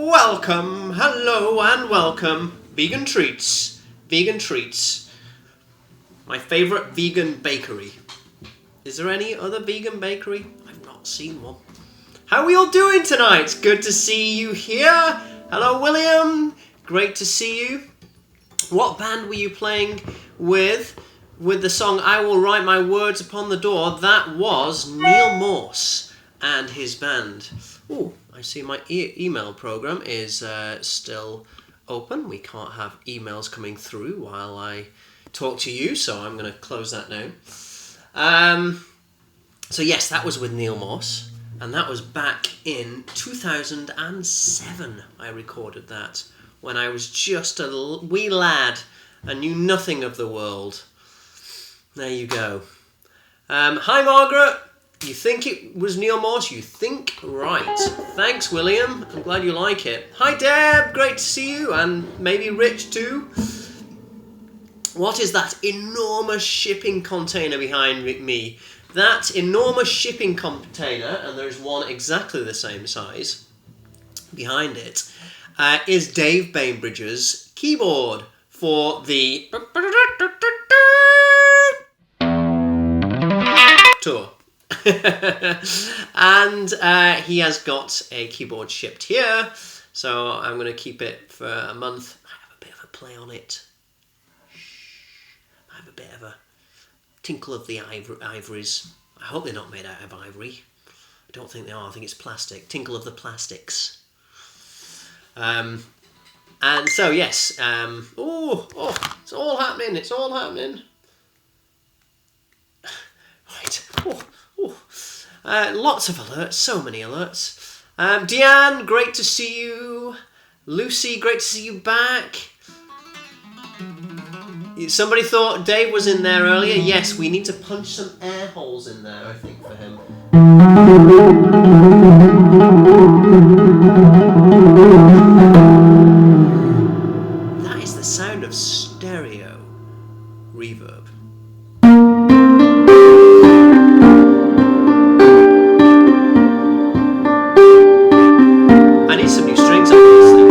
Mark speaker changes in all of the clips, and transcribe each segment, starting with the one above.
Speaker 1: Welcome, hello and welcome. Vegan Treats. Vegan Treats. My favourite vegan bakery. Is there any other vegan bakery? I've not seen one. How are we all doing tonight? Good to see you here. Hello, William. Great to see you. What band were you playing with the song I Will Write My Words Upon the Door? That was Neil Morse and his band. Ooh, I see my email program is still open. We can't have emails coming through while I talk to you, so I'm going to close that now. So yes, that was with Neil Morse, and that was back in 2007. I recorded that when I was just a wee lad and knew nothing of the world. There you go. Hi, Margaret. You think it was Neil Morse? You think right. Thanks, William. I'm glad you like it. Hi, Deb. Great to see you. And maybe Rich, too. What is that enormous shipping container behind me? That enormous shipping container, and there's one exactly the same size behind it, is Dave Bainbridge's keyboard for the tour. And he has got a keyboard shipped here, so I'm going to keep it for a month. I have a bit of a play on it. I have a bit of a tinkle of the ivories. I hope they're not made out of ivory. I don't think they are. I think it's plastic. Tinkle of the plastics. And so yes. It's all happening. It's all happening. Right. Lots of alerts. So many alerts. Deanne, great to see you. Lucy, great to see you back. Somebody thought Dave was in there earlier. Yes, we need to punch some air holes in there, I think, for him. That is the sound of stereo reverb. I need some new strings on this thing.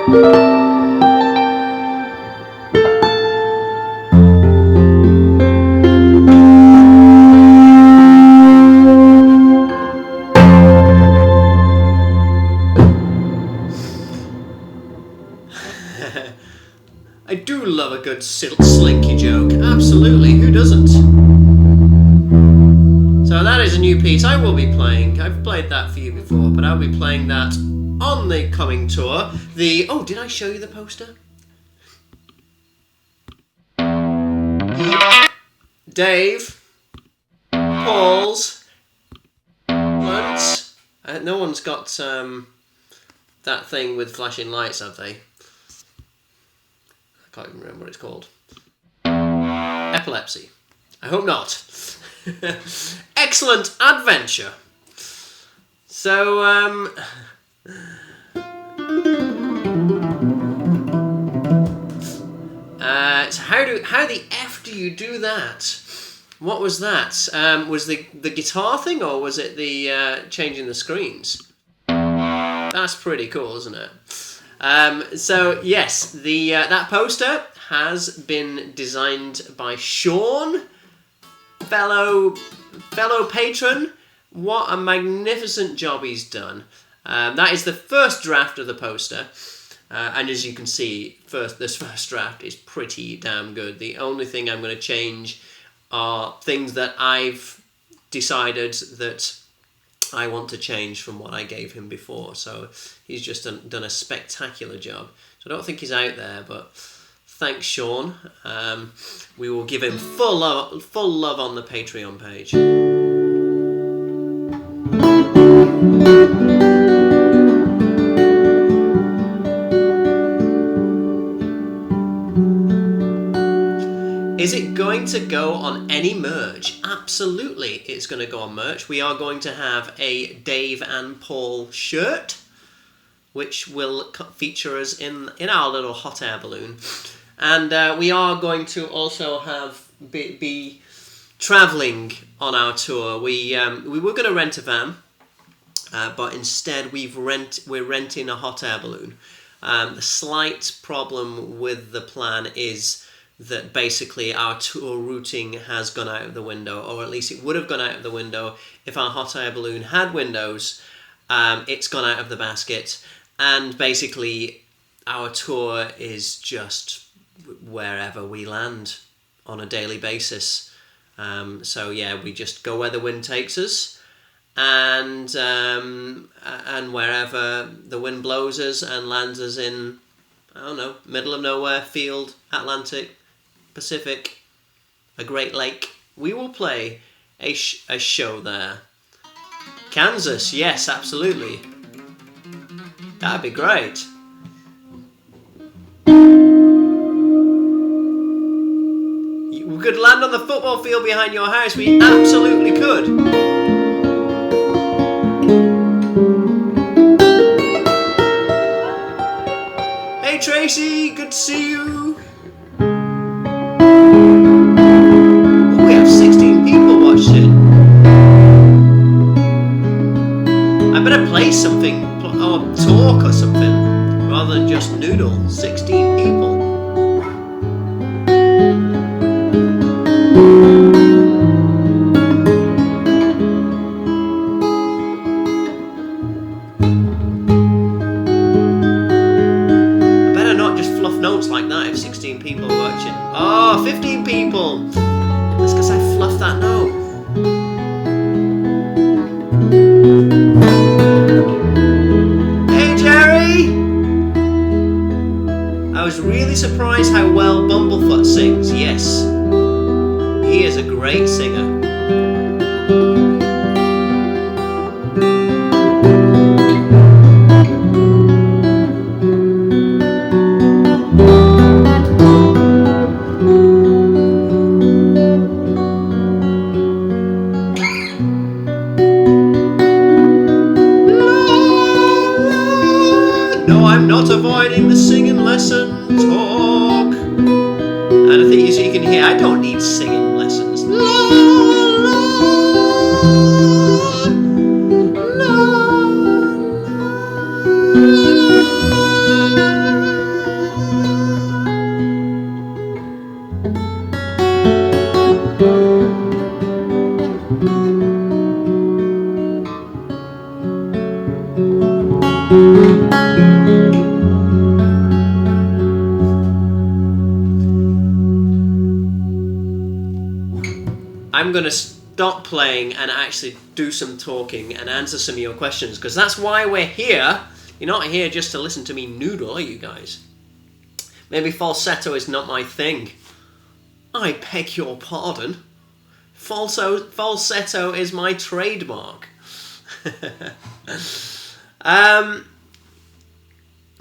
Speaker 1: I do love a good slinky joke. Absolutely, who doesn't? So that is a new piece I will be playing. I've played that for you before, but I'll be playing that on the coming tour. Oh, did I show you the poster? Dave, Paul's, Lance. No one's got that thing with flashing lights, have they? I can't even remember what it's called. Epilepsy. I hope not. Excellent adventure. So, so how the F do you do that? What was that? Was the guitar thing, or was it the changing the screens? That's pretty cool, isn't it? So yes, that poster has been designed by Sean, fellow patron. What a magnificent job he's done. That is the first draft of the poster, and as you can see, this first draft is pretty damn good. The only thing I'm going to change are things that I've decided that I want to change from what I gave him before. So he's just done a spectacular job. So I don't think he's out there, but thanks, Sean. We will give him full love on the Patreon page. Is it going to go on any merch? Absolutely, it's going to go on merch. We are going to have a Dave and Paul shirt, which will feature us in our little hot air balloon. And we are going to also be travelling on our tour. We were going to rent a van, but instead we're renting a hot air balloon. The slight problem with the plan is that basically our tour routing has gone out of the window, or at least it would have gone out of the window if our hot air balloon had windows. It's gone out of the basket, and basically our tour is just wherever we land on a daily basis. So yeah, we just go where the wind takes us, and wherever the wind blows us and lands us in, I don't know, middle of nowhere, field, Atlantic, Pacific, a Great Lake, we will play a show there. Kansas, yes, absolutely. That'd be great. We could land on the football field behind your house. We absolutely could. Hey Tracy, good to see you. Oh, we have 16 people watching. I better play something, or talk or something, rather than just noodle. 16 people. Like that if 16 people are watching. Oh, 15 people! That's because I fluffed that note. Hey Jerry! I was really surprised how well Bumblefoot sings. Yes, he is a great singer. Not avoiding the singing lesson talk. And I think as you can hear, I don't need singing lessons. La, la, la, la, la. I'm going to stop playing and actually do some talking and answer some of your questions, because that's why we're here. You're not here just to listen to me noodle, are you guys? Maybe falsetto is not my thing. I beg your pardon. Falsetto is my trademark.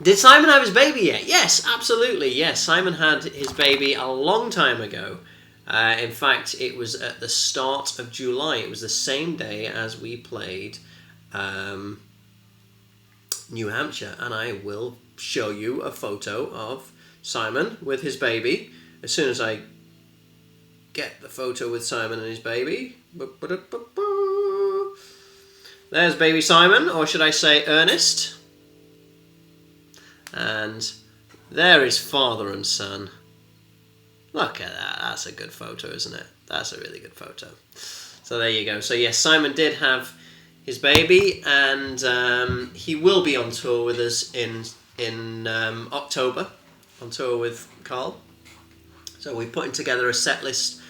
Speaker 1: Did Simon have his baby yet? Yes, absolutely. Yes, Simon had his baby a long time ago. In fact, it was at the start of July. It was the same day as we played New Hampshire. And I will show you a photo of Simon with his baby as soon as I get the photo with Simon and his baby. There's baby Simon, or should I say Ernest. And there is father and son. Look at that. That's a good photo, isn't it? That's a really good photo. So there you go. So yes, Simon did have his baby, and he will be on tour with us in October, on tour with Carl. So we're putting together a set list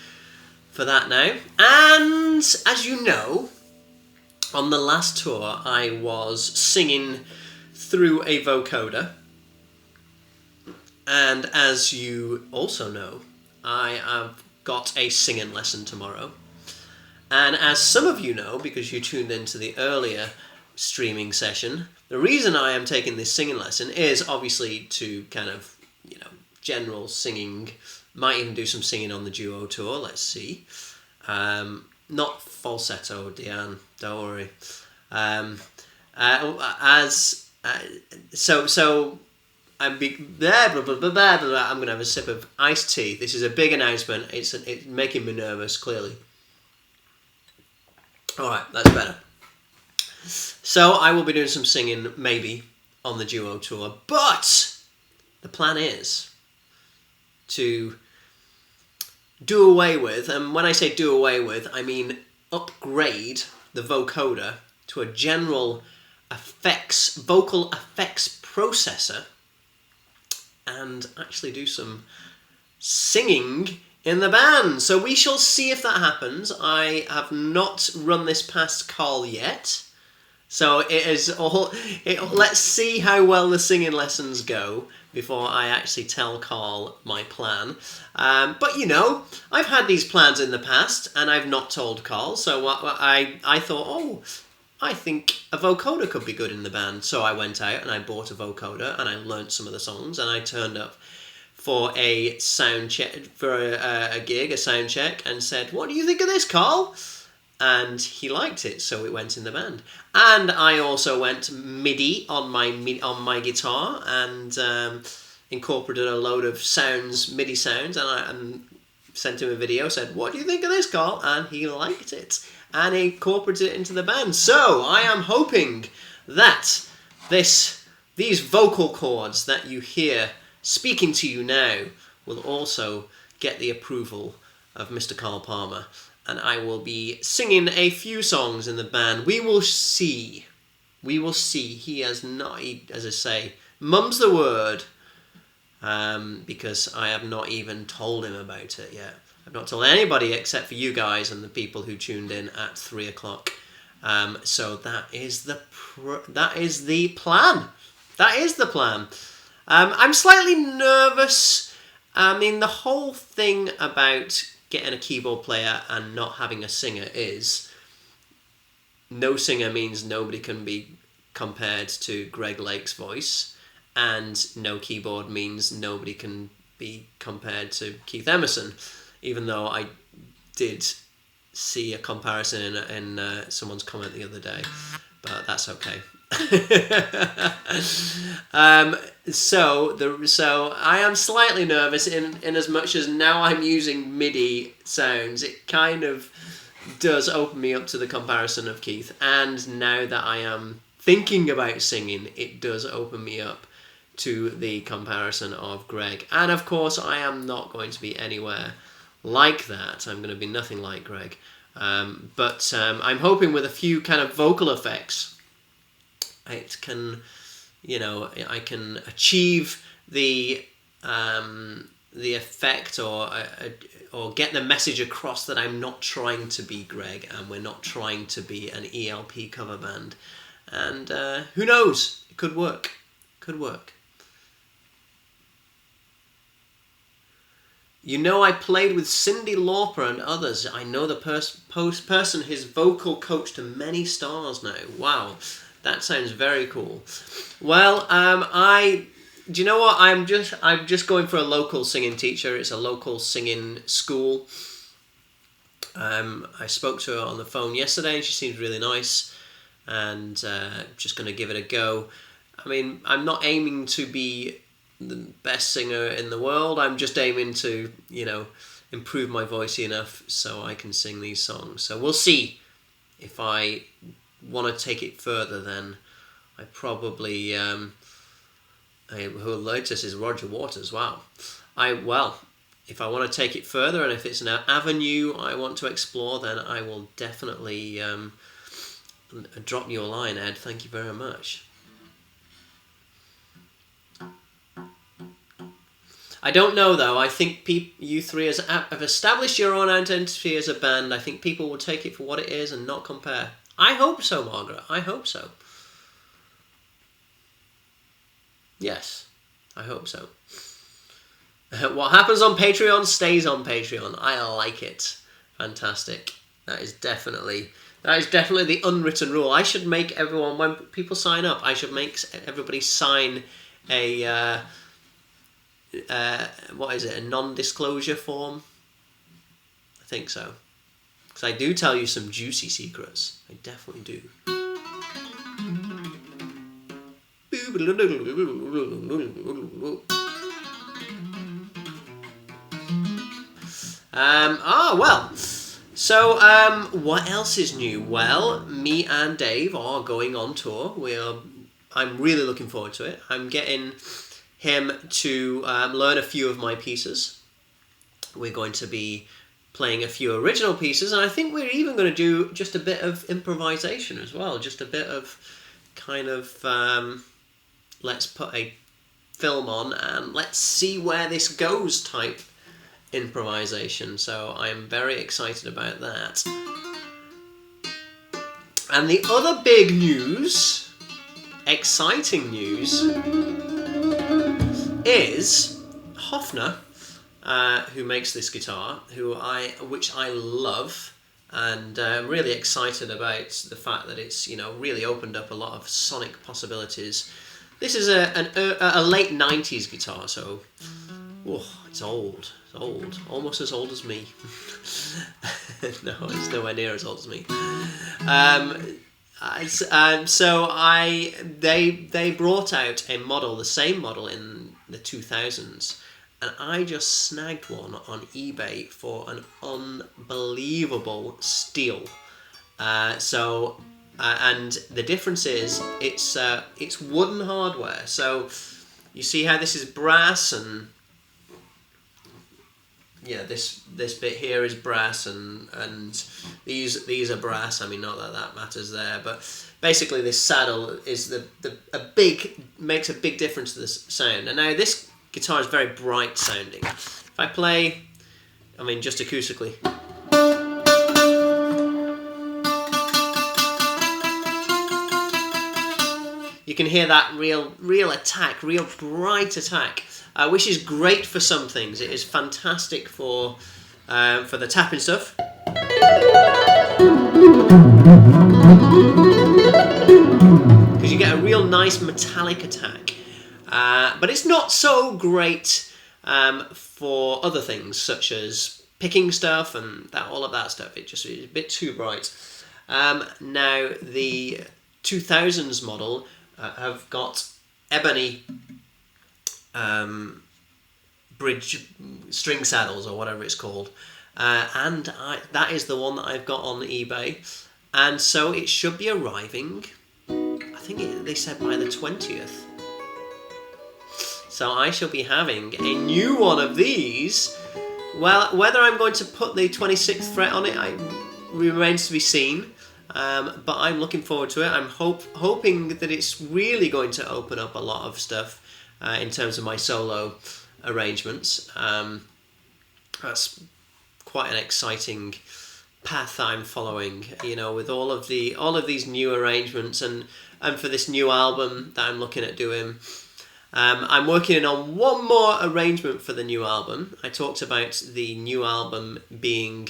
Speaker 1: for that now. And as you know, on the last tour, I was singing through a vocoder. And as you also know, I have got a singing lesson tomorrow. And as some of you know, because you tuned into the earlier streaming session, the reason I am taking this singing lesson is obviously to kind of, general singing. Might even do some singing on the duo tour, let's see. Not falsetto, Deanne, don't worry. So I'm going to have a sip of iced tea. This is a big announcement. It's making me nervous, clearly. All right, that's better. So I will be doing some singing, maybe, on the duo tour. But the plan is to do away with, and when I say do away with, I mean upgrade the vocoder to a general vocal effects processor, and actually do some singing in the band. So we shall see if that happens. I have not run this past Carl yet. So let's see how well the singing lessons go before I actually tell Carl my plan. But I've had these plans in the past and I've not told Carl. So I thought, I think a vocoder could be good in the band. So I went out and I bought a vocoder and I learnt some of the songs, and I turned up for a sound check, for a gig, a sound check, and said, "What do you think of this, Carl?" And he liked it, so it went in the band. And I also went MIDI on my guitar and incorporated a load of MIDI sounds, and sent him a video. Said, "What do you think of this, Carl?" And he liked it, and he incorporated it into the band. So I am hoping that these vocal cords that you hear speaking to you now will also get the approval of Mr. Carl Palmer. And I will be singing a few songs in the band. We will see. We will see. He has not, as I say, mum's the word, because I have not even told him about it yet. I've not told anybody except for you guys and the people who tuned in at 3 o'clock. So that is the plan. That is the plan. I'm slightly nervous. I mean, the whole thing about getting a keyboard player and not having a singer is no singer means nobody can be compared to Greg Lake's voice, and no keyboard means nobody can be compared to Keith Emerson, even though I did see a comparison in someone's comment the other day, but that's okay. So I am slightly nervous in as much as now I'm using MIDI sounds. It kind of does open me up to the comparison of Keith, and now that I am thinking about singing, it does open me up to the comparison of Greg. And of course I am not going to be anywhere like that. I'm going to be nothing like Greg, but I'm hoping with a few kind of vocal effects it can, I can achieve the the effect or get the message across that I'm not trying to be Greg and we're not trying to be an ELP cover band. And who knows? It could work. Could work. You know, I played with Cyndi Lauper and others. I know the person his vocal coach to many stars now. Wow, that sounds very cool. Well, do you know what? I'm just going for a local singing teacher. It's a local singing school. I spoke to her on the phone yesterday, and she seems really nice. And just going to give it a go. I mean, I'm not aiming to be the best singer in the world. I'm just aiming to, improve my voice enough so I can sing these songs. So we'll see if I want to take it further. Then I probably who latest is Roger Waters. Wow. If I want to take it further and if it's an avenue I want to explore, then I will definitely drop you a line, Ed. Thank you very much. I don't know, though. I think you three have established your own identity as a band. I think people will take it for what it is and not compare. I hope so, Margaret. I hope so. Yes, I hope so. What happens on Patreon stays on Patreon. I like it. Fantastic. That is definitely the unwritten rule. I should make everyone, when people sign up, I should make everybody sign a... what is it? A non-disclosure form? I think so. Because I do tell you some juicy secrets. I definitely do. So what else is new? Well, me and Dave are going on tour. I'm really looking forward to it. I'm getting him to learn a few of my pieces. We're going to be playing a few original pieces, and I think we're even going to do just a bit of improvisation as well, just a bit of kind of let's put a film on and let's see where this goes type improvisation. So I'm very excited about that. And the other big news, exciting news, is Hofner, who makes this guitar, which I love, and I'm really excited about the fact that it's really opened up a lot of sonic possibilities. This is a late 90s guitar, so it's old. It's old, almost as old as me. No, it's nowhere near as old as me. They brought out a model, the same model in the 2000s, and I just snagged one on eBay for an unbelievable steal. And the difference is it's wooden hardware. So you see how this is brass, and this bit here is brass, and these are brass. I mean, not that matters there, but basically this saddle is makes a big difference to the sound. And now this guitar is very bright sounding. If I play, just acoustically, you can hear that real attack, real bright attack. Which is great for some things. It is fantastic for the tapping stuff. Because you get a real nice metallic attack. But it's not so great for other things, such as picking stuff and all of that stuff. It just is a bit too bright. Now, the 2000s model have got ebony bridge string saddles, or whatever it's called, and that is the one that I've got on eBay, and so it should be arriving, I think they said by the 20th, so I shall be having a new one of these. Well, whether I'm going to put the 26th fret on it remains to be seen, but I'm looking forward to it. I'm hoping that it's really going to open up a lot of stuff in terms of my solo arrangements. That's quite an exciting path I'm following, you know, with all of these new arrangements, and for this new album that I'm looking at doing. I'm working on one more arrangement for the new album. I talked about the new album being,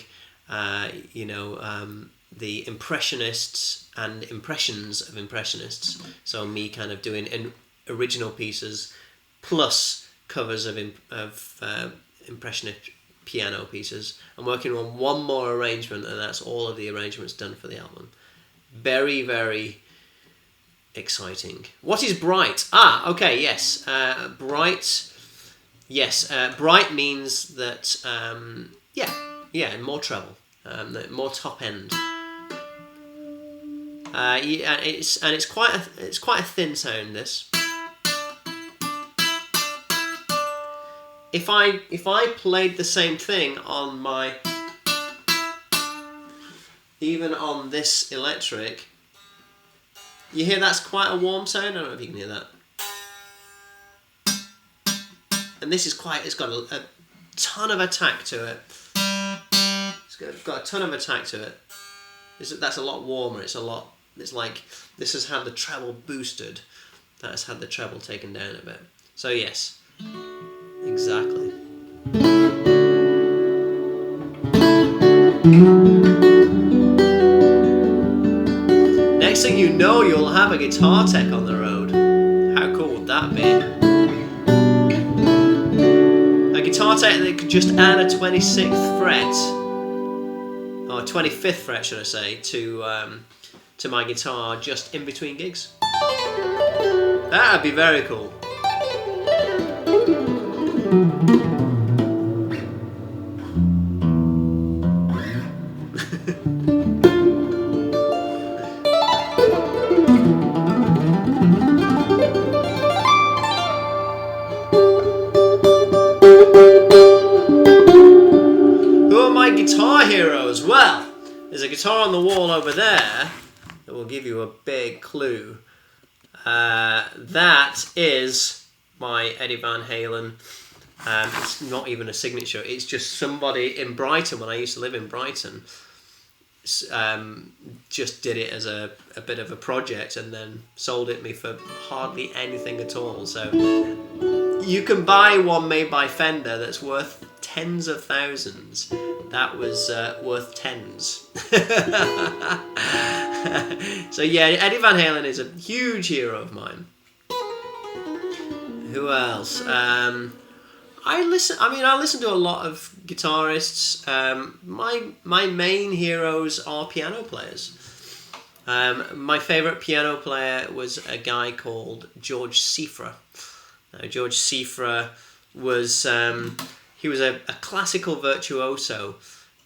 Speaker 1: the Impressionists and impressions of Impressionists. So me kind of doing original pieces plus covers of Impressionist piano pieces. I'm working on one more arrangement, and that's all of the arrangements done for the album. Very, very exciting. What is bright? Okay, yes. Bright. Yes, bright means that, more treble, more top end. It's quite a thin sound, this. If I played the same thing on my, even on this electric, you hear that's quite a warm sound. I don't know if you can hear that. And this is it's got a ton of attack to it. It's got a ton of attack to it. That's a lot warmer. It's like this has had the treble boosted. That has had the treble taken down a bit. So yes. Exactly. Next thing you know, you'll have a guitar tech on the road. How cool would that be? A guitar tech that could just add a 26th fret, or 25th fret, should I say, to my guitar just in between gigs. That'd be very cool. Who are my guitar heroes? Well, there's a guitar on the wall over there that will give you a big clue. That is my Eddie Van Halen. It's not even a signature. It's just somebody in Brighton, when I used to live in Brighton, just did it as a bit of a project and then sold it me for hardly anything at all. So you can buy one made by Fender that's worth tens of thousands. That was worth tens. So yeah, Eddie Van Halen is a huge hero of mine. Who else? I listen to a lot of guitarists. My main heroes are piano players. My favourite piano player was a guy called George Cifra. Now, George Cifra was he was a classical virtuoso,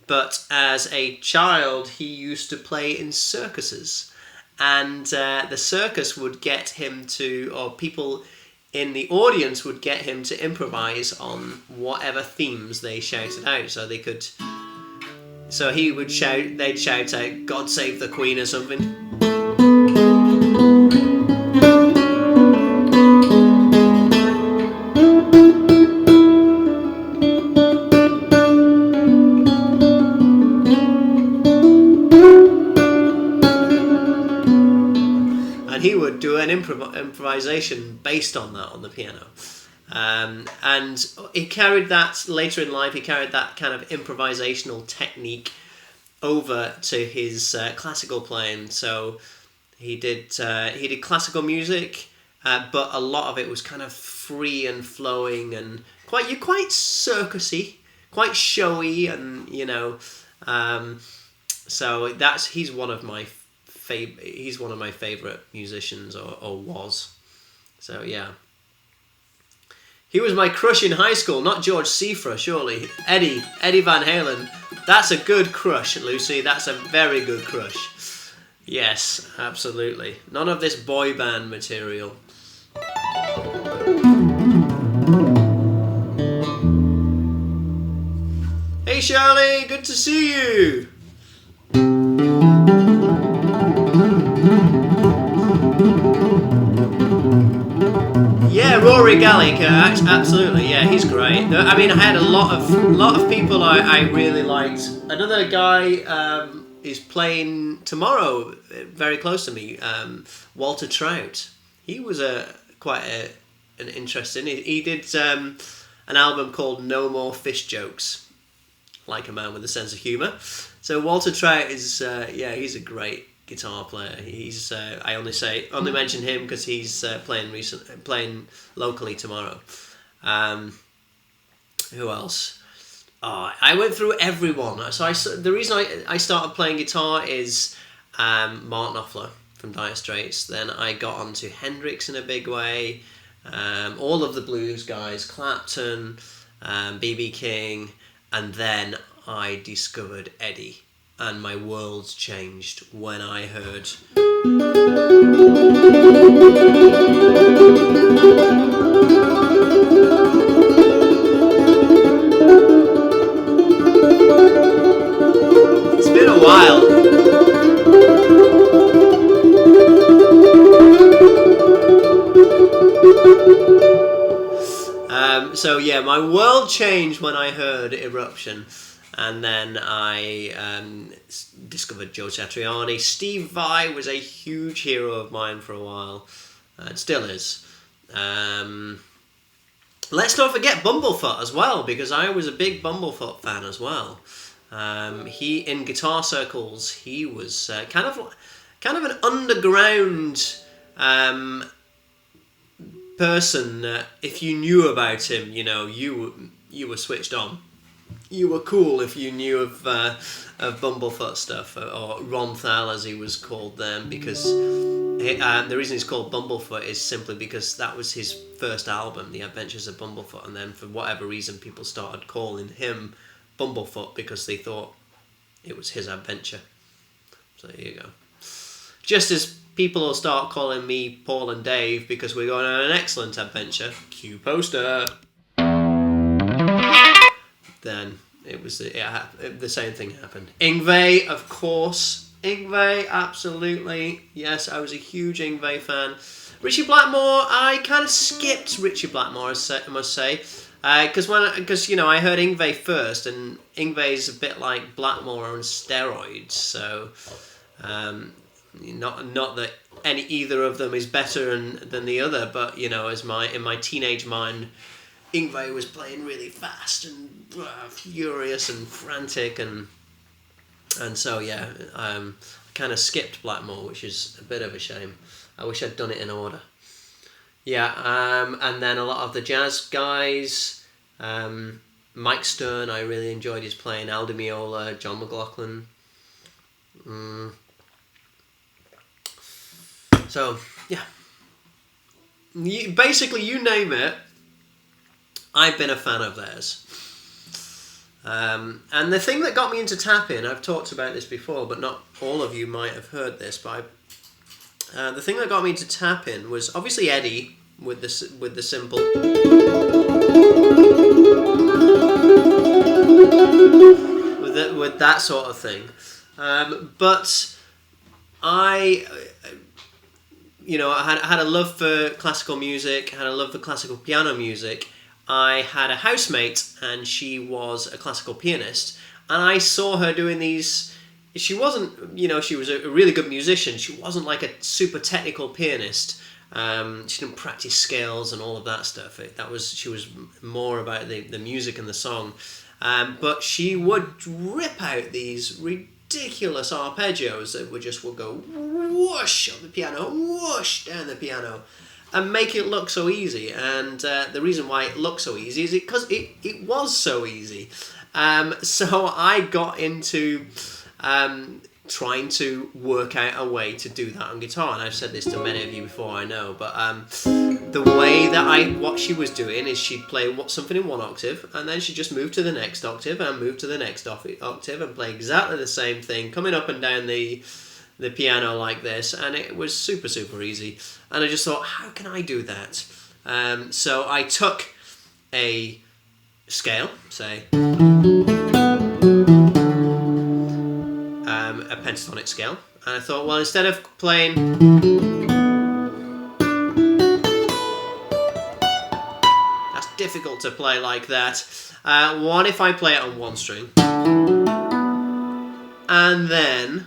Speaker 1: but as a child he used to play in circuses, and the circus would get him to, or people in the audience would get him to improvise on whatever themes they shouted out. So he would shout, they'd shout out, "God Save the Queen" or something. And he would do an improvisation based on that on the piano. And he carried that later in life. He carried that kind of improvisational technique over to his classical playing. So he did classical music, but a lot of it was kind of free and flowing and quite circusy, quite showy, and so he's one of my favorite musicians, or was. So yeah. He was my crush in high school, not George Cifra, surely. Eddie Van Halen. That's a good crush, Lucy. That's a very good crush. Yes, absolutely. None of this boy band material. Hey Shirley, good to see you. Yeah, Rory Gallagher, absolutely, yeah, he's great. I mean, I had a lot of people I really liked. Another guy is playing tomorrow, very close to me. Walter Trout. He was an interesting. He did an album called No More Fish Jokes, like a man with a sense of humour. So Walter Trout is he's a great guitar player. He's I only mention him because he's playing locally tomorrow. Who else? Oh, I went through everyone. So the reason I started playing guitar is Mark Knopfler from Dire Straits. Then I got onto Hendrix in a big way. All of the blues guys, Clapton, B.B. King, and then I discovered Eddie. And my world changed when I heard. It's been a while. So yeah, my world changed when I heard Eruption. And then I discovered Joe Satriani. Steve Vai was a huge hero of mine for a while. It still is. Let's not forget Bumblefoot as well, because I was a big Bumblefoot fan as well. He, in guitar circles, he was kind of an underground person. If you knew about him, you were switched on. You were cool if you knew of Bumblefoot stuff, or Ron Thal as he was called then, because the reason he's called Bumblefoot is simply because that was his first album, The Adventures of Bumblefoot, and then for whatever reason people started calling him Bumblefoot because they thought it was his adventure. So there you go. Just as people will start calling me Paul and Dave because we're going on an excellent adventure, cue poster. Then the same thing happened. Yngwie, of course. Yngwie, absolutely. Yes, I was a huge Yngwie fan. Richie Blackmore, I kind of skipped Richie Blackmore, I must say. Because I heard Yngwie first, and Yngwie's a bit like Blackmore on steroids. So, not that either of them is better than the other, but in my teenage mind, Yngwie was playing really fast and furious and frantic, and so I kind of skipped Blackmore, which is a bit of a shame. I wish I'd done it in order. And then a lot of the jazz guys, Mike Stern, I really enjoyed his playing, Al Di Meola, John McLaughlin. So yeah, basically you name it, I've been a fan of theirs. And the thing that got me into tapping, I've talked about this before, but not all of you might have heard this, but the thing that got me into tapping was obviously Eddie with the simple. With that sort of thing. But I had a love for classical music, had a love for classical piano music. I had a housemate, and she was a classical pianist, and I saw her doing these. She wasn't, she was a really good musician. She wasn't like a super technical pianist. She didn't practice scales and all of that stuff. She was more about the music and the song. But she would rip out these ridiculous arpeggios that would go whoosh on the piano, whoosh down the piano, and make it look so easy. And the reason why it looked so easy is because it was so easy. So I got into trying to work out a way to do that on guitar. And I've said this to many of you before, I know. But the way that what she was doing is she'd play something in one octave, and then she'd just move to the next octave and move to the next octave and play exactly the same thing, coming up and down the piano like this, and it was super, super easy. And I just thought, how can I do that? So I took a scale, say a pentatonic scale, and I thought, well, instead of playing difficult to play like that. What if I play it on one string and then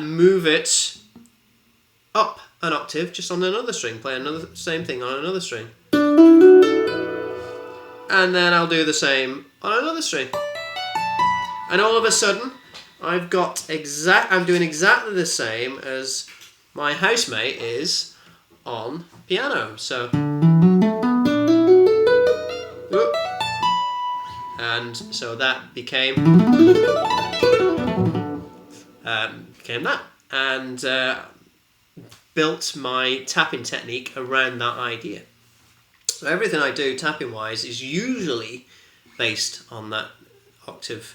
Speaker 1: move it up an octave just on another string, play another same thing on another string, and then I'll do the same on another string, and all of a sudden I'm doing exactly the same as my housemate is on piano. So, and so that became that, and built my tapping technique around that idea. So everything I do tapping wise is usually based on that octave.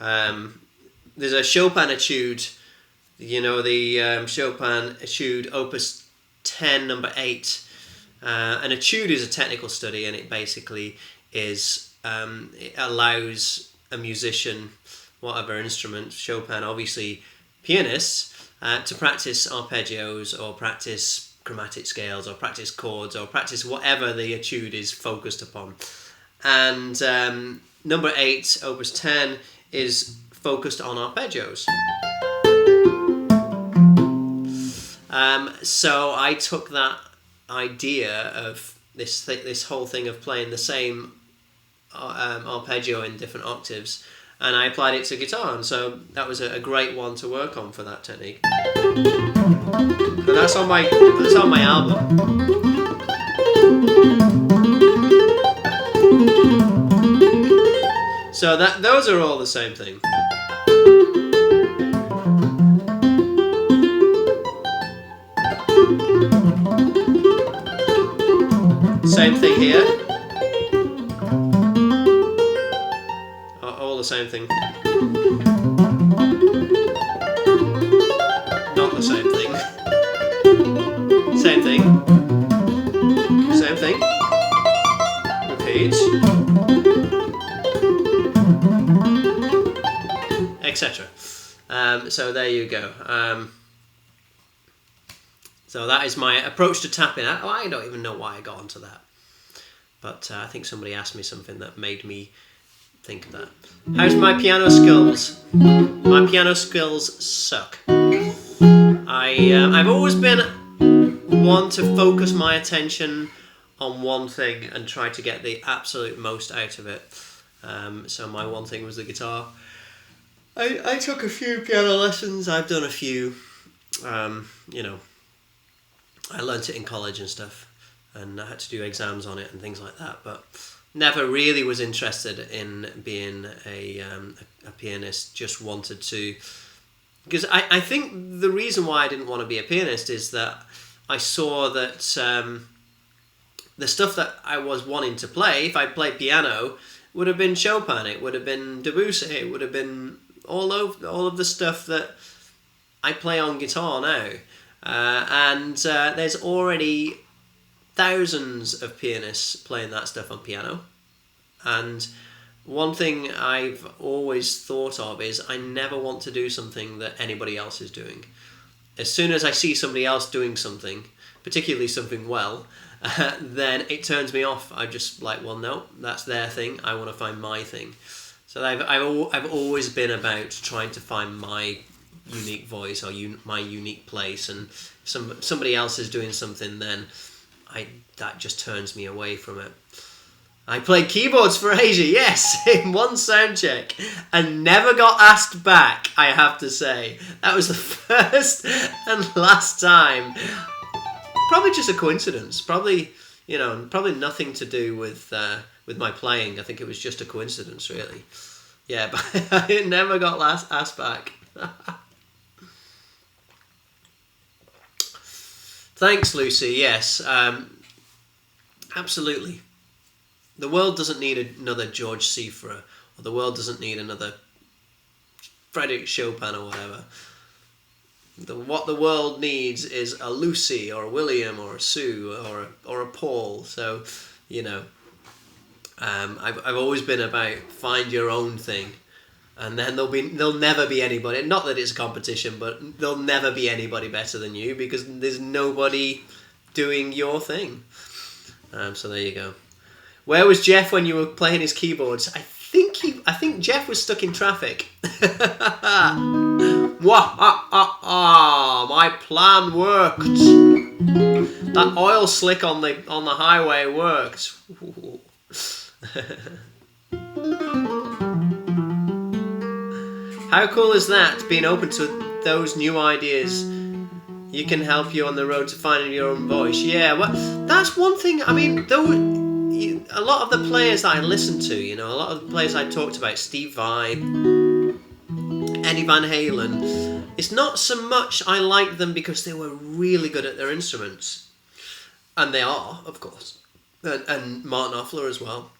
Speaker 1: There's a Chopin etude, the Chopin etude opus 10 number 8. An etude is a technical study, and it basically is it allows a musician, whatever instrument, Chopin obviously, pianists, to practice arpeggios or practice chromatic scales or practice chords or practice whatever the etude is focused upon. And number 8, opus 10, is focused on arpeggios. So I took that idea of this whole thing of playing the same arpeggio in different octaves, and I applied it to guitar, and so that was a great one to work on for that technique. And that's on my album. So those are all the same thing. Same thing here. All the same thing. Not the same thing. Same thing. Same thing. Repeat. Etc. So there you go. So that is my approach to tapping. I don't even know why I got onto that. But I think somebody asked me something that made me think of that. How's my piano skills? My piano skills suck. I've always been one to focus my attention on one thing and try to get the absolute most out of it. So my one thing was the guitar. I took a few piano lessons. I've done a few. I learnt it in college and stuff, and I had to do exams on it and things like that, but never really was interested in being a pianist. Just wanted to, because I think the reason why I didn't want to be a pianist is that I saw that the stuff that I was wanting to play, if I played piano, would have been Chopin, it would have been Debussy, it would have been all of the stuff that I play on guitar now. And there's already thousands of pianists playing that stuff on piano. And one thing I've always thought of is I never want to do something that anybody else is doing. As soon as I see somebody else doing something, particularly something well, then it turns me off. I'm just like, well, no, that's their thing. I want to find my thing. So I've always been about trying to find my unique voice or my unique place, and somebody else is doing something, then that just turns me away from it. I played keyboards for Asia, yes, in one sound check, and never got asked back, I have to say. That was the first and last time. Probably just a coincidence. Probably nothing to do with my playing. I think it was just a coincidence, really. Yeah, but I never got asked back. Thanks, Lucy. Yes, absolutely. The world doesn't need another George Cifra, or the world doesn't need another Frédéric Chopin or whatever. What the world needs is a Lucy or a William or a Sue or a Paul. So, I've always been about find your own thing, and then there'll never be anybody. Not that it's a competition, but there'll never be anybody better than you because there's nobody doing your thing. So there you go. Where was Jeff when you were playing his keyboards? I think Jeff was stuck in traffic. My plan worked. That oil slick on the highway worked. How cool is that? Being open to those new ideas. You can help you on the road to finding your own voice. Yeah, well, that's one thing. I mean, a lot of the players that I listen to, a lot of the players I talked about, Steve Vai, Eddie Van Halen, it's not so much I like them because they were really good at their instruments. And they are, of course. And Martin Knopfler as well.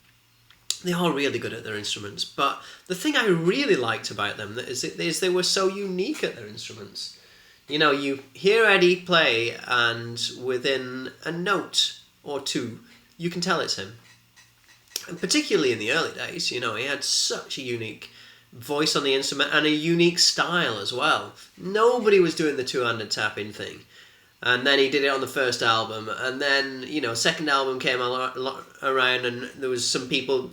Speaker 1: They are really good at their instruments. But the thing I really liked about them is they were so unique at their instruments. You hear Eddie play, and within a note or two, you can tell it's him. And particularly in the early days, he had such a unique voice on the instrument and a unique style as well. Nobody was doing the two-handed tapping thing. And then he did it on the first album, and then second album came around, and there was people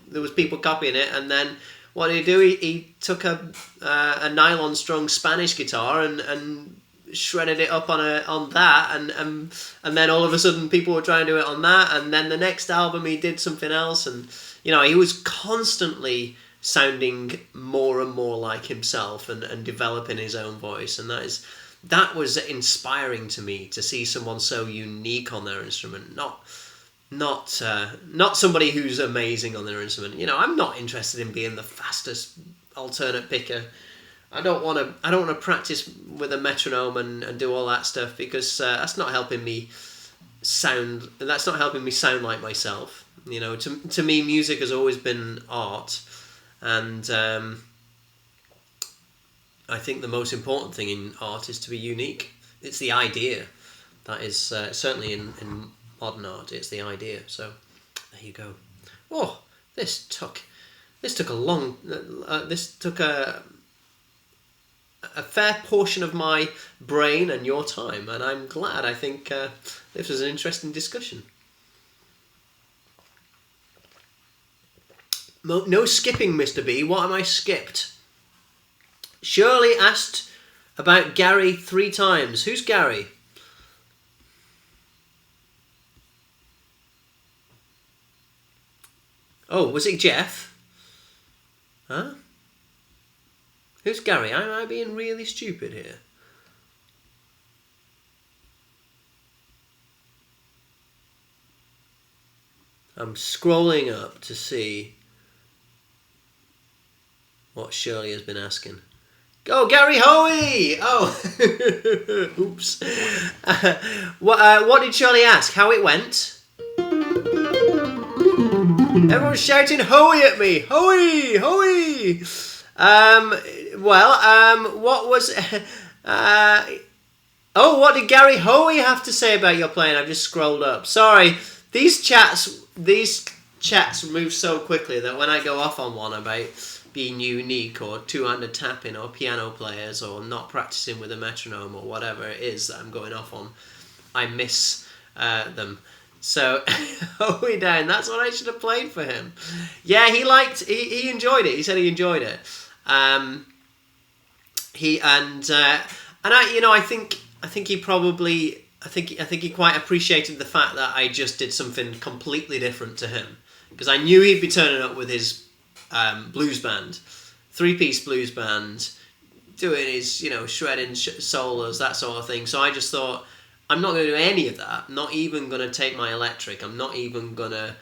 Speaker 1: copying it. And then what did he do? He took a nylon strung Spanish guitar and shredded it up on that, and then all of a sudden people were trying to do it on that. And then the next album he did something else, and he was constantly sounding more and more like himself and developing his own voice, and that was inspiring to me, to see someone so unique on their instrument, not somebody who's amazing on their instrument. I'm not interested in being the fastest alternate picker. I don't want to practice with a metronome and do all that stuff, because that's not helping me sound like myself. To me, music has always been art, and I think the most important thing in art is to be unique. It's the idea. That is certainly in modern art. It's the idea. So there you go. Oh, this took a fair portion of my brain and your time, and I'm glad. I think this was an interesting discussion. No skipping, Mr. B. What am I skipped? Shirley asked about Gary 3 times. Who's Gary? Oh, was it Jeff? Huh? Who's Gary? Am I being really stupid here? I'm scrolling up to see what Shirley has been asking. Oh, Gary Hoey! Oh, oops. What did Shirley ask? How it went? Everyone's shouting Hoey at me. Hoey! Hoey! What was... what did Gary Hoey have to say about your playing? I've just scrolled up. Sorry, these chats move so quickly that when I go off on one about being unique or two-handed tapping or piano players or not practicing with a metronome or whatever it is that I'm going off on, I miss them. So, Hoey down, that's what I should have played for him. Yeah, he enjoyed it. He said he enjoyed it. I think he quite appreciated the fact that I just did something completely different to him, because I knew he'd be turning up with his blues band, 3-piece blues band, doing his shredding solos, that sort of thing. So I just thought, I'm not going to do any of that. I'm not even going to take my electric. I'm not even going to.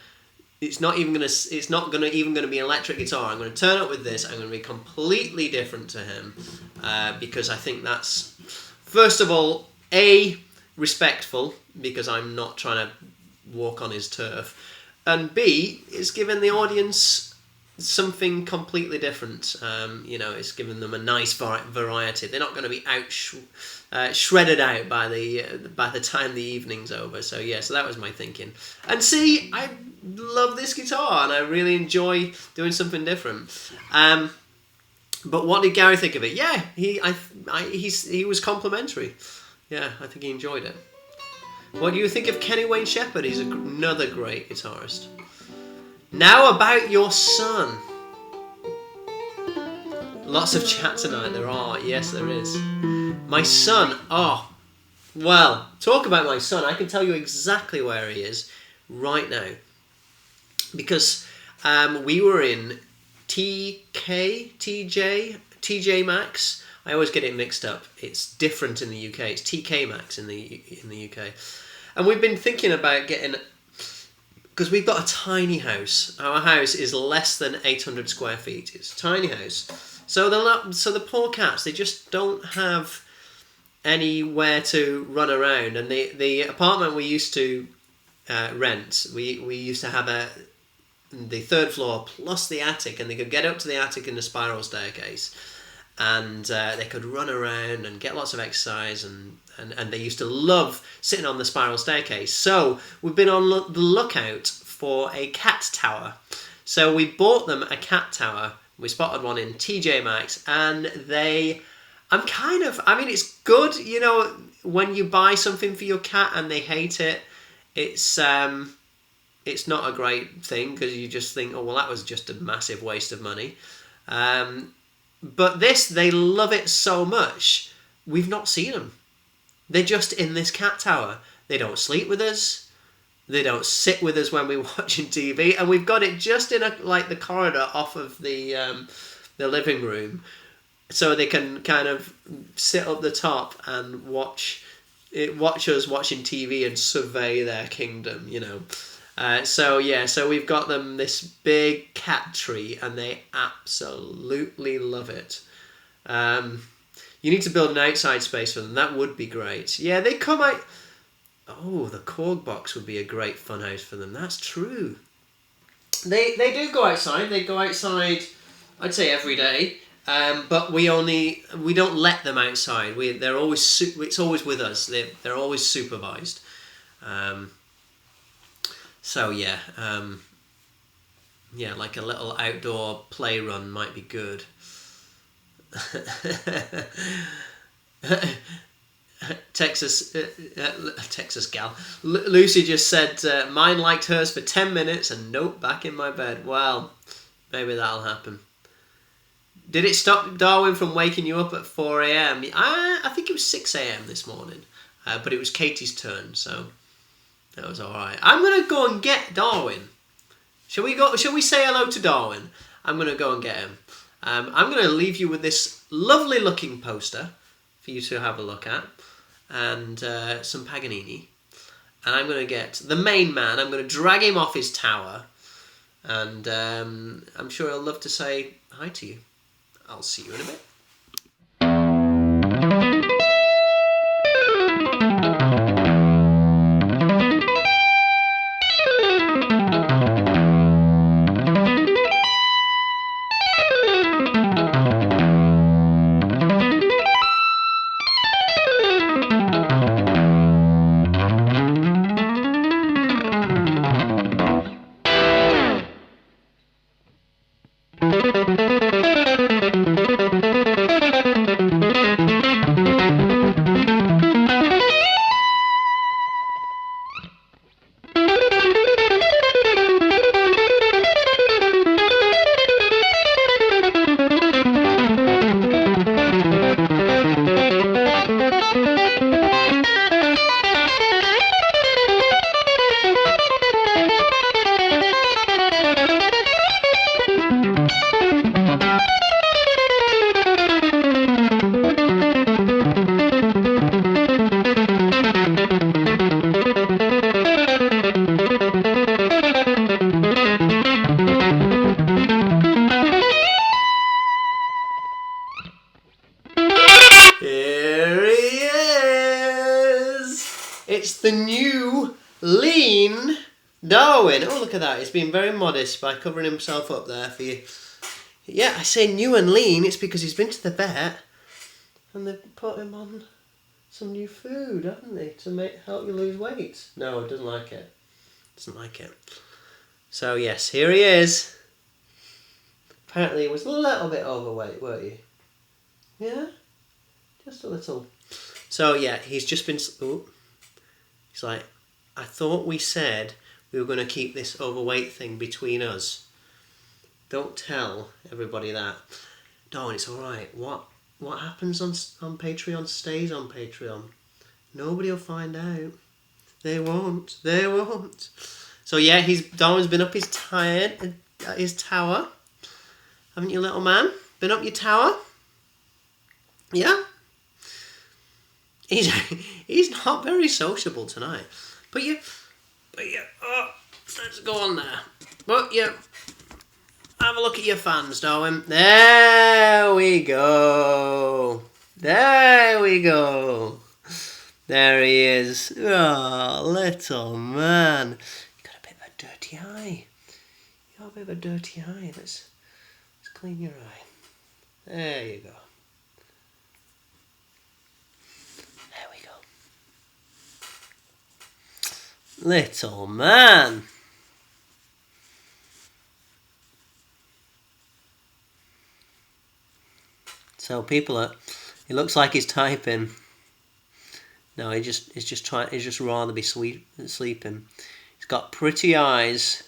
Speaker 1: It's not going to be an electric guitar. I'm going to turn up with this. I'm going to be completely different to him, because I think that's, first of all, A, respectful, because I'm not trying to walk on his turf, and B, it's giving the audience something completely different. It's giving them a nice variety. They're not going to be shredded out by the time the evening's over. So that was my thinking. And see, I love this guitar and I really enjoy doing something different. But what did Gary think of it? Yeah, he was complimentary. Yeah, I think he enjoyed it. What do you think of Kenny Wayne Shepherd? He's another great guitarist. Now about your son. Lots of chat tonight, there are. Yes, there is. My son, well, talk about my son. I can tell you exactly where he is right now. Because we were in TJ Maxx. I always get it mixed up. It's different in the UK. It's TK Maxx in the UK. And we've been thinking about getting... Because we've got a tiny house. Our house is less than 800 square feet. It's a tiny house. So the poor cats, they just don't have anywhere to run around. And the apartment we used to rent, we used to have the third floor plus the attic, and they could get up to the attic in a spiral staircase, and they could run around and get lots of exercise, and they used to love sitting on the spiral staircase. So we've been on the lookout for a cat tower. So we bought them a cat tower. We spotted one in TJ Maxx, and it's good, you know, when you buy something for your cat and they hate it, it's not a great thing, because you just think, oh, well, that was just a massive waste of money. But they love it so much, we've not seen them. They're just in this cat tower. They don't sleep with us. They don't sit with us when we're watching TV, and we've got it just in the corridor off of the living room, so they can kind of sit up the top and watch us watching TV and survey their kingdom, you know. So we've got them this big cat tree, and they absolutely love it. You need to build an outside space for them. That would be great. Yeah, they come out. Oh, the Korg box would be a great fun house for them. That's true. They do go outside. They go outside, I'd say, every day. But we don't let them outside. They're always it's always with us. They're always supervised. Like a little outdoor play run might be good. Texas gal. Lucy just said, mine liked hers for 10 minutes and nope, back in my bed. Well, maybe that'll happen. Did it stop Darwin from waking you up at 4 a.m? I think it was 6 a.m. this morning, but it was Katie's turn, so that was all right. I'm gonna go and get Darwin. Shall we say hello to Darwin? I'm gonna go and get him. I'm gonna leave you with this lovely looking poster for you to have a look at, and some Paganini, and I'm gonna get the main man. I'm gonna drag him off his tower, and I'm sure he'll love to say hi to you. I'll see you in a bit. It's the new lean Darwin. Oh, look at that. He's been very modest by covering himself up there for you. Yeah, I say new and lean. It's because he's been to the vet and they've put him on some new food, haven't they, to help you lose weight. No, it doesn't like it. Doesn't like it. So, yes, here he is. Apparently he was a little bit overweight, weren't you? Yeah? Just a little. So, yeah, he's just been... Ooh. He's like, I thought we said we were going to keep this overweight thing between us. Don't tell everybody that. Darwin, it's all right. What happens on Patreon stays on Patreon. Nobody will find out. They won't. They won't. So yeah, Darwin's been up his tower. Haven't you, little man? Been up your tower? Yeah. He's not very sociable tonight. But yeah. Oh, let's go on there. But yeah. Have a look at your fans, Darwin. There we go. There we go. There he is. Oh, little man. You got a bit of a dirty eye. You got a bit of a dirty eye. Let's clean your eye. There you go. There we go. Little man. So it looks like he's typing. No, he's just rather be sleeping. He's got pretty eyes.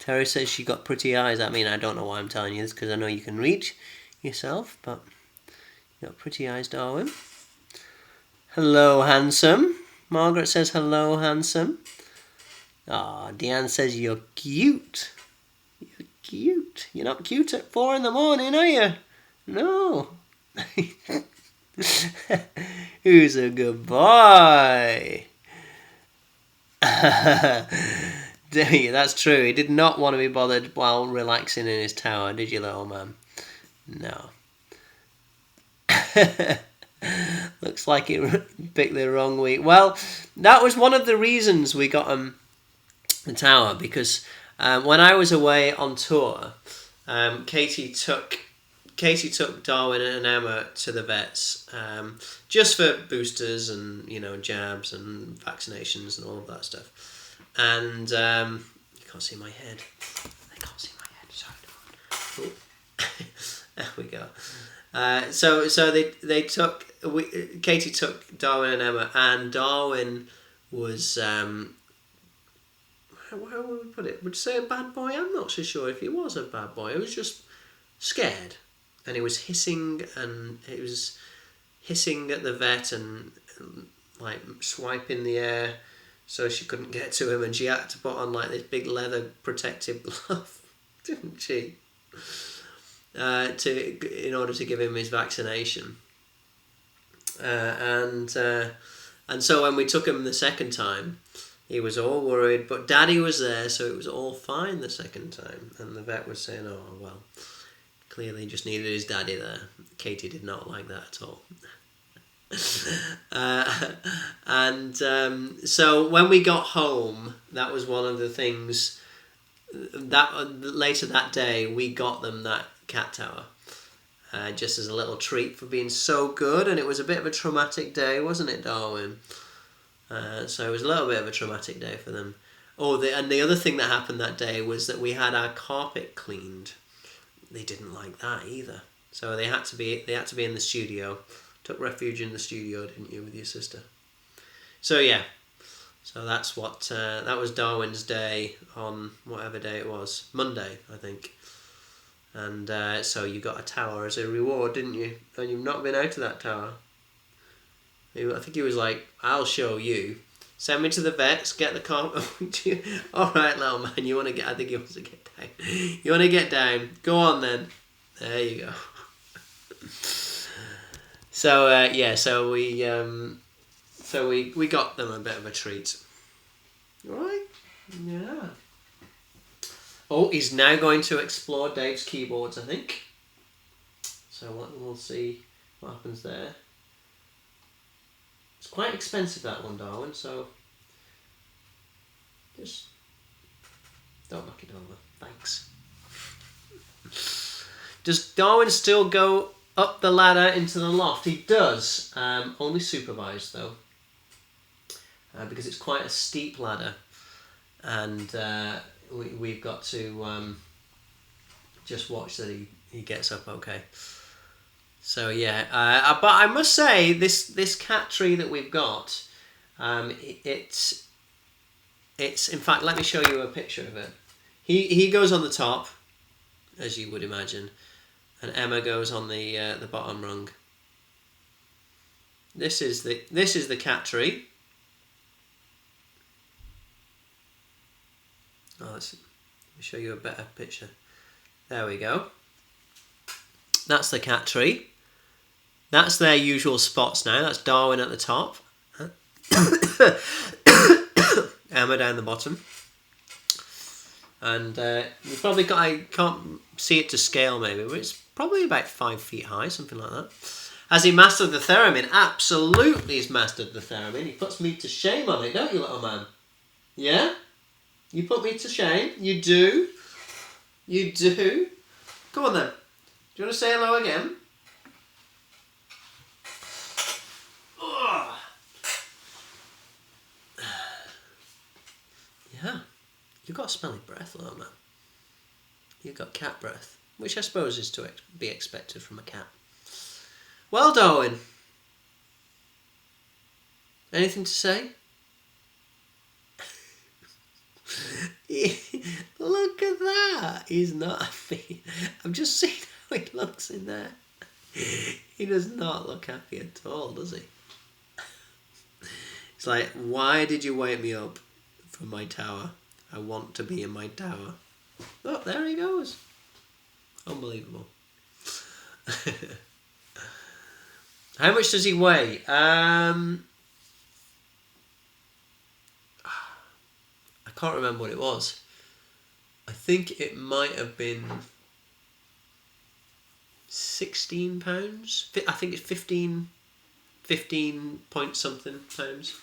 Speaker 1: Terry says she got pretty eyes. I mean, I don't know why I'm telling you this, because I know you can read yourself, but you got pretty eyes, Darwin. Hello, handsome. Margaret says hello, handsome. Ah, Deanne says you're cute. You're cute. You're not cute at 4 a.m, are you? No. Who's a good boy? That's true. He did not want to be bothered while relaxing in his tower, did you, little man? No. Looks like it picked the wrong week. Well, that was one of the reasons we got the tower, because when I was away on tour, Katie took Darwin and Emma to the vets, just for boosters and jabs and vaccinations and all of that stuff. And you can't see my head. They can't see my head. Sorry. There we go. So Katie took Darwin and Emma, and Darwin was how would we put it? Would you say a bad boy? I'm not so sure if he was a bad boy. He was just scared, and he was hissing at the vet and like swiping the air, so she couldn't get to him, and she had to put on like this big leather protective glove, didn't she? In order to give him his vaccination, and so when we took him the second time, he was all worried, but Daddy was there, so it was all fine the second time. And the vet was saying, "Oh well, clearly he just needed his daddy there." Katie did not like that at all. So when we got home, that was one of the things that later that day we got them that cat tower, just as a little treat for being so good. And it was a bit of a traumatic day, wasn't it, Darwin? So it was a little bit of a traumatic day for them. And the other thing that happened that day was that we had our carpet cleaned. They didn't like that either, so they had to be in the studio. Took refuge in the studio, didn't you, with your sister? So yeah, so that's what that was Darwin's day on whatever day it was, Monday, I think. And so you got a tower as a reward, didn't you? And you've not been out of that tower. I think he was like, "I'll show you. Send me to the vets, get the car." All right, little man, you want to get? I think he wants to get down. You want to get down? Go on then. There you go. So so we got them a bit of a treat. Right? Yeah. Oh, he's now going to explore Dave's keyboards, I think. So we'll see what happens there. It's quite expensive, that one, Darwin, so just don't knock it over. Thanks. Does Darwin still go up the ladder into the loft? He does, only supervised though, because it's quite a steep ladder, and we've got to just watch that he gets up okay. So yeah, but I must say this cat tree that we've got, It's in fact, let me show you a picture of it. He goes on the top, as you would imagine, and Emma goes on the bottom rung. This is the cat tree. Oh, let me show you a better picture. There we go. That's the cat tree. That's their usual spots now. That's Darwin at the top. Emma down the bottom. And you've probably got, I can't see it to scale maybe, but it's probably about 5 feet high, something like that. Has he mastered the theremin? Absolutely he's mastered the theremin. He puts me to shame on it, don't you, little man? Yeah? You put me to shame? You do? You do? Come on then. Do you want to say hello again? Yeah. You've got smelly breath, little man. You've got cat breath, which I suppose is to be expected from a cat. Well, Darwin. Anything to say? Look at that. He's not happy. I'm just seeing how he looks in there. He does not look happy at all, does he? It's like, why did you wake me up from my tower? I want to be in my tower. Oh, there he goes. Unbelievable. How much does he weigh? I can't remember what it was. I think it might have been 16 pounds. I think it's 15 point something pounds.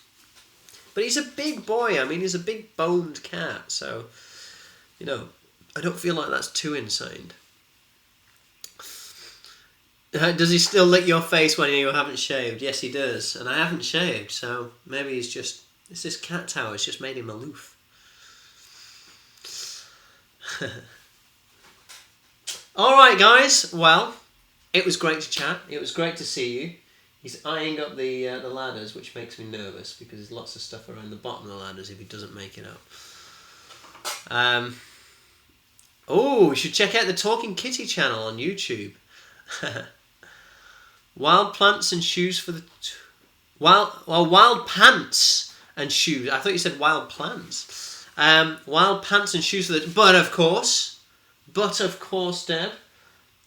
Speaker 1: But he's a big boy. I mean, he's a big boned cat. So, you know, I don't feel like that's too insane. Does he still lick your face when you haven't shaved? Yes, he does. And I haven't shaved, so maybe he's just... It's this cat tower. It's just made him aloof. Alright, guys. Well, it was great to chat. It was great to see you. He's eyeing up the ladders, which makes me nervous because there's lots of stuff around the bottom of the ladders if he doesn't make it up. Oh, we should check out the Talking Kitty channel on YouTube. Wild plants and shoes for the... wild pants and shoes. I thought you said wild plants. Wild pants and shoes for the... But of course, Deb.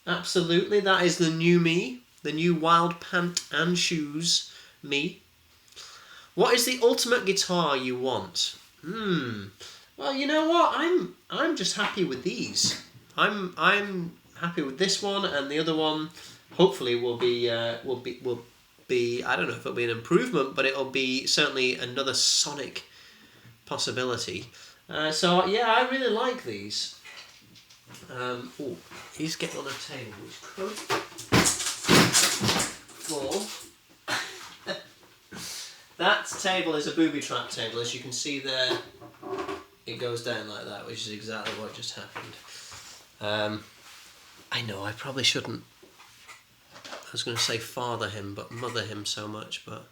Speaker 1: Absolutely, that is the new me. The new wild pant and shoes me. What is the ultimate guitar you want? Well, you know what? I'm just happy with these. I'm happy with this one, and the other one hopefully will be I don't know if it'll be an improvement, but it'll be certainly another sonic possibility. So yeah, I really like these. Oh, he's getting on a table, which could fall. That table is a booby trap table, as you can see there. It goes down like that, which is exactly what just happened. I know I probably shouldn't. I was going to say father him, but mother him so much. But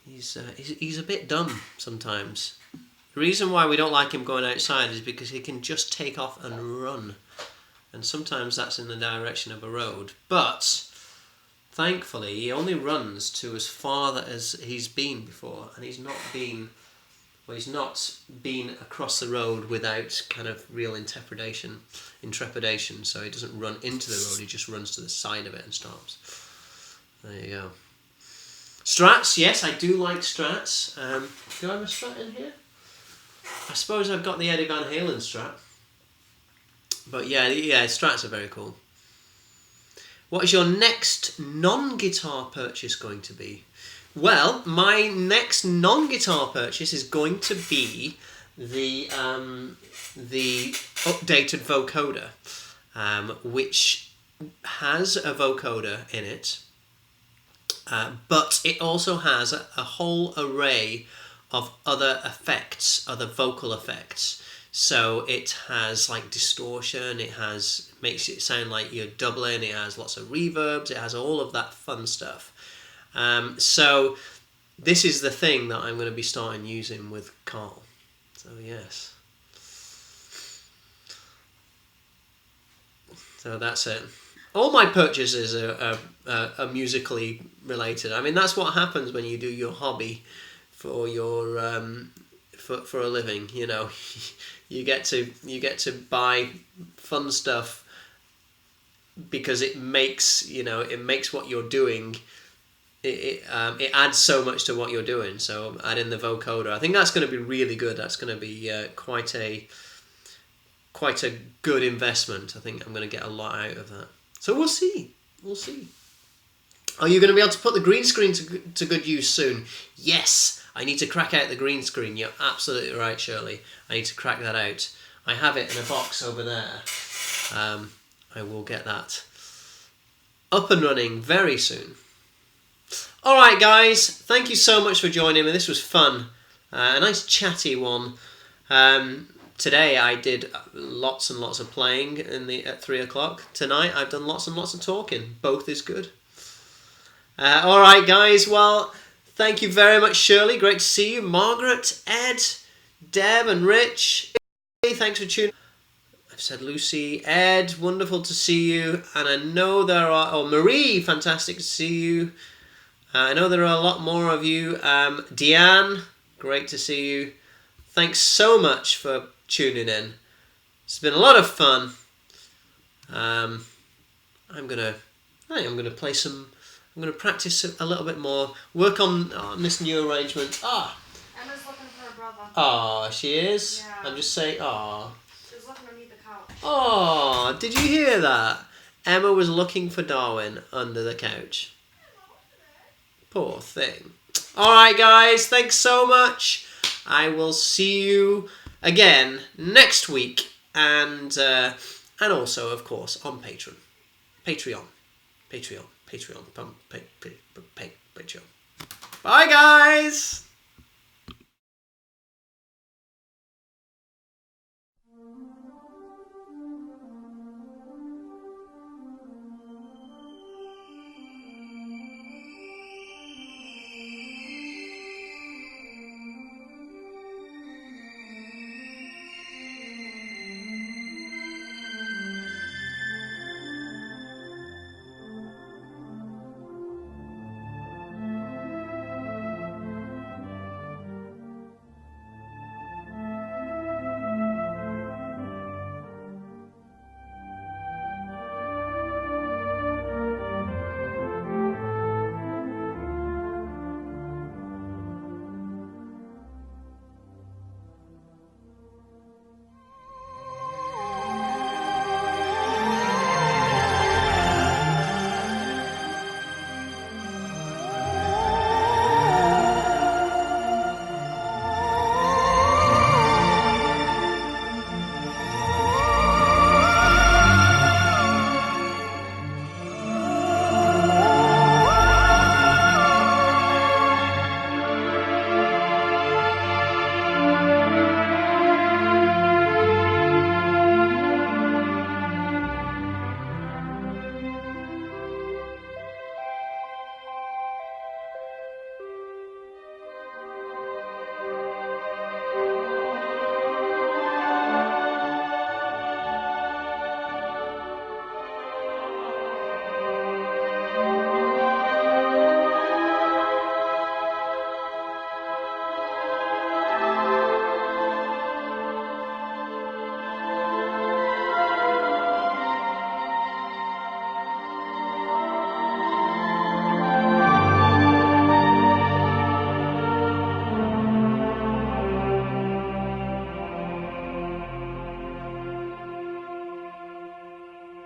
Speaker 1: he's a bit dumb sometimes. The reason why we don't like him going outside is because he can just take off and run, and sometimes that's in the direction of a road. But thankfully, he only runs to as far as he's been before, and he's not been across the road without kind of real intrepidation. So he doesn't run into the road; he just runs to the side of it and stops. There you go. Strats, yes, I do like Strats. Do I have a Strat in here? I suppose I've got the Eddie Van Halen Strat. But yeah, Strats are very cool. What is your next non-guitar purchase going to be? Well, my next non-guitar purchase is going to be the updated vocoder, which has a vocoder in it, but it also has a whole array of other effects, other vocal effects. So it has like distortion, makes it sound like you're doubling, it has lots of reverbs, it has all of that fun stuff. So this is the thing that I'm going to be starting using with Carl. So yes. So that's it. All my purchases are musically related. I mean, that's what happens when you do your hobby for your for a living. You know, you get to buy fun stuff because it makes what you're doing. It adds so much to what you're doing. So add in the vocoder. I think that's going to be really good. That's going to be quite a good investment. I think I'm going to get a lot out of that. So we'll see. We'll see. Are you going to be able to put the green screen to good use soon? Yes. I need to crack out the green screen. You're absolutely right, Shirley. I need to crack that out. I have it in a box over there. I will get that up and running very soon. All right, guys. Thank you so much for joining me. This was fun. A nice chatty one. Today I did lots and lots of playing at 3 o'clock. Tonight I've done lots and lots of talking. Both is good. All right, guys. Well, thank you very much, Shirley. Great to see you. Margaret, Ed, Deb, and Rich. Thanks for tuning. I've said Lucy, Ed. Wonderful to see you. And I know there are. Oh, Marie. Fantastic to see you. I know there are a lot more of you. Deanne. Great to see you. Thanks so much for tuning in. It's been a lot of fun. I'm gonna play some. I'm gonna practice a little bit more. Work on this new arrangement.
Speaker 2: Emma's looking for her brother.
Speaker 1: Ah, she is.
Speaker 2: Yeah.
Speaker 1: I'm just saying.
Speaker 2: She's looking underneath the couch.
Speaker 1: Oh, did you hear that? Emma was looking for Darwin under the couch. Poor thing. All right, guys. Thanks so much. I will see you again next week, and also, of course, on Patreon. Patreon. Bye, guys.